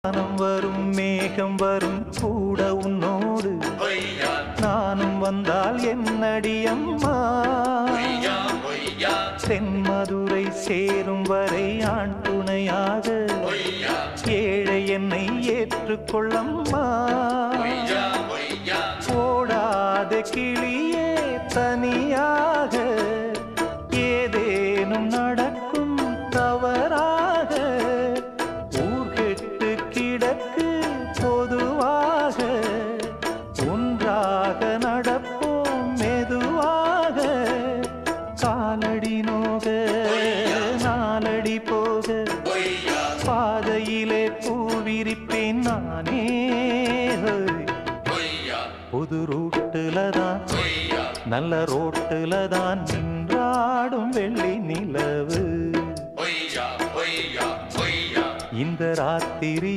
வானம் வரும் மேகம் வரும் கூட உன்னோடு நானும் வந்தால் என்னடி அம்மா தென்மதுரை சேரும் வரை ஆண் துணையாக ஏழை என்னை ஏற்றுக்கொள்ளம்மா ஓடாத கிளியே தனியாக ஏதேனும் நடக்கும் தவறாக ஊர்கெட்டு கிடக்கு பொதுவாக ஒன்றாக நடப்போம் மெதுவாக காலடி நோக நாலடி போக பாதையிலே பூவிரிப்பேன் நானே புது ரூட்டுல தான் நல்ல ரோட்டுல தான் நின்றாடும் வெள்ளி நிலவு இந்த ராத்திரி